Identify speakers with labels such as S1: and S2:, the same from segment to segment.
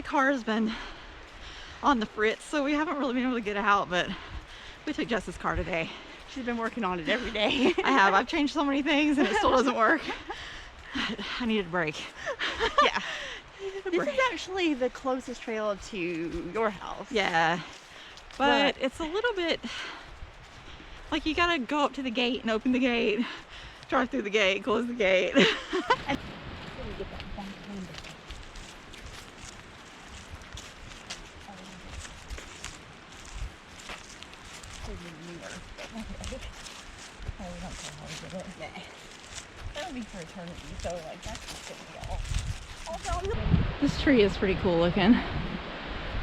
S1: my car's been on the fritz, so we haven't really been able to get out, but we took Jess's car today.
S2: She's been working on it every day.
S1: I have. I've changed so many things and it still doesn't work. I needed a break.
S2: Yeah. This is actually the closest trail to your house.
S1: Yeah. But it's a little bit like you gotta go up to the gate and open the gate, drive through the gate, close the gate.
S2: That'll be for eternity, so like that's just gonna be all
S1: This tree is pretty cool looking.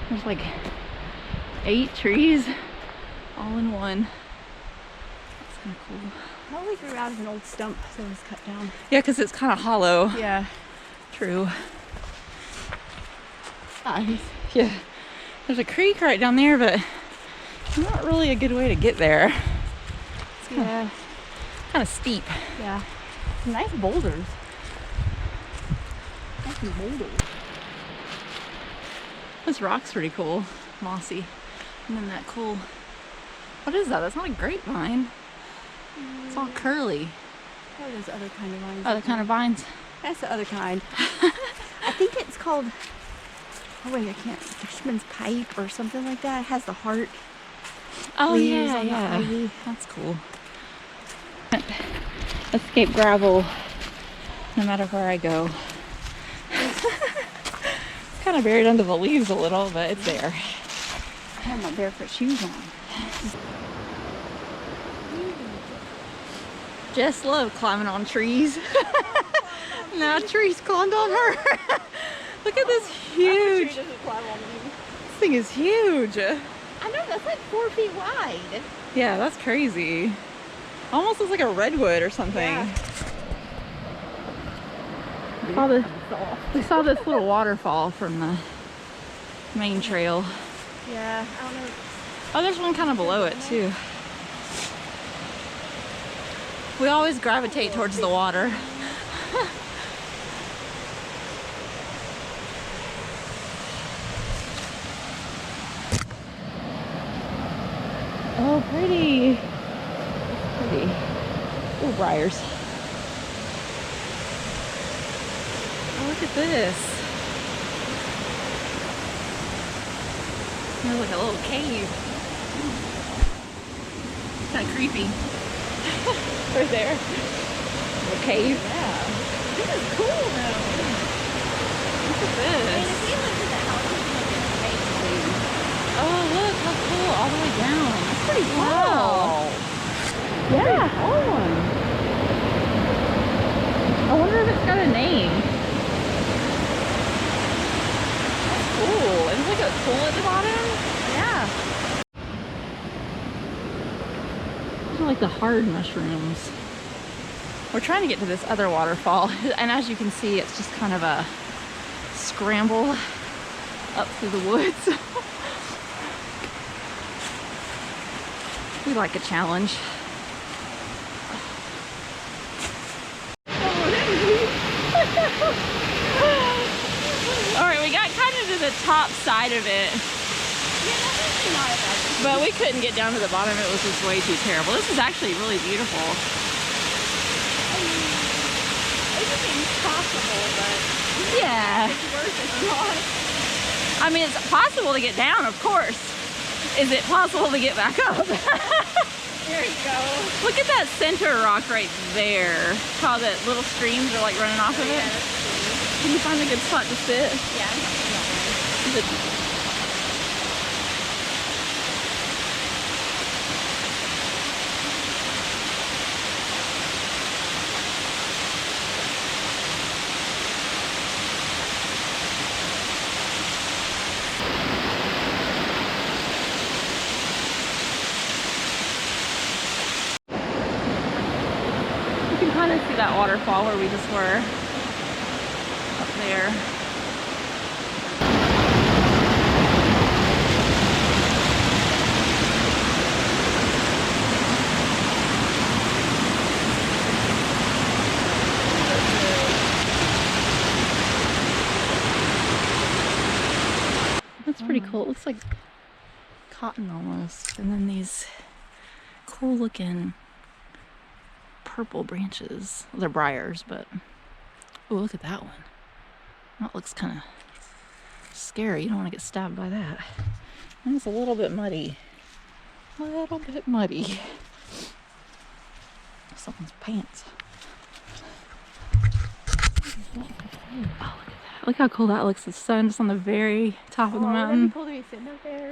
S1: There's like 8 trees all in one. That's kind of cool.
S2: Probably grew out of an old stump that was cut down.
S1: Yeah, because it's kind of hollow.
S2: Yeah.
S1: True.
S2: Nice.
S1: Yeah. There's a creek right down there, but not really a good way to get there. It's kind of steep.
S2: Yeah. Some nice boulders. Nice boulders.
S1: This rock's pretty cool. Mossy. And then that cool... What is that? That's not a grapevine. It's all curly.
S2: Oh, there's other kind of vines.
S1: Other kind of vines.
S2: That's the other kind. I think it's called... Oh wait, I can't... Fishman's pipe or something like that. It has the heart.
S1: Oh yeah, yeah. That's cool. Escape gravel no matter where I go. It's kind of buried under the leaves a little, but it's there.
S2: I have my barefoot shoes on.
S1: Jess loved climbing on trees. Now trees climbed on her. Look at this huge.
S2: Tree doesn't climb on me.
S1: This thing is huge.
S2: I know, that's like 4 feet wide.
S1: Yeah, that's crazy. Almost looks like a redwood or something.
S2: Yeah.
S1: We saw this little waterfall from the main trail.
S2: Yeah, I don't know.
S1: Oh, there's one kind of below it too. We always gravitate towards the water. Oh, pretty. Pretty. Oh, briars. Oh, look at this. There's like a little cave. Kind of creepy. Right there. A cave.
S2: Yeah. This is cool though.
S1: Look at
S2: And
S1: this.
S2: if we lived in the house, it would have been amazing.
S1: Oh, look how cool. All the way down. That's pretty cool.
S2: Wow. Yeah.
S1: Cool one. I wonder if it's got a name. That's cool. And it's like a pool at the bottom.
S2: Yeah.
S1: These are like the hard mushrooms. We're trying to get to this other waterfall, and as you can see, it's just kind of a scramble up through the woods. We like a challenge. Alright, we got kind of to the top side of it, but we couldn't get down to the bottom. It was just way too terrible. This is actually really beautiful.
S2: Everything's possible, but
S1: Yeah.
S2: it's worth it or not.
S1: I mean, it's possible to get down, of course. Is it possible to get back up?
S2: There you go.
S1: Look at that center rock right there. How the little streams are like running off of it.
S2: Yeah, that's cool.
S1: Can you find a good spot to sit?
S2: Yeah, I'm not sure that
S1: Is it- You can kind of see that waterfall where we just were up there. That's pretty cool. It looks like cotton almost. And then these cool looking purple branches. Well, they're briars, but oh, look at that one. That looks kind of scary. You don't want to get stabbed by that. And it's a little bit muddy. A little bit muddy. Someone's pants. Oh, look at that. Look how cool that looks. The sun just on the very top of the mountain.
S2: That'd be cool to be sitting up there.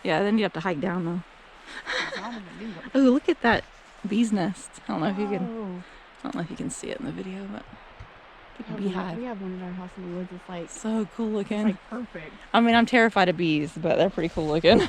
S1: Yeah, then you have to hike down though. Oh, look at that bee's nest. I don't know if you can. I don't know if you can see it in the video, but like a beehive.
S2: We have one in our house in the woods. It's like
S1: so cool looking.
S2: It's like perfect.
S1: I mean, I'm terrified of bees, but they're pretty cool looking.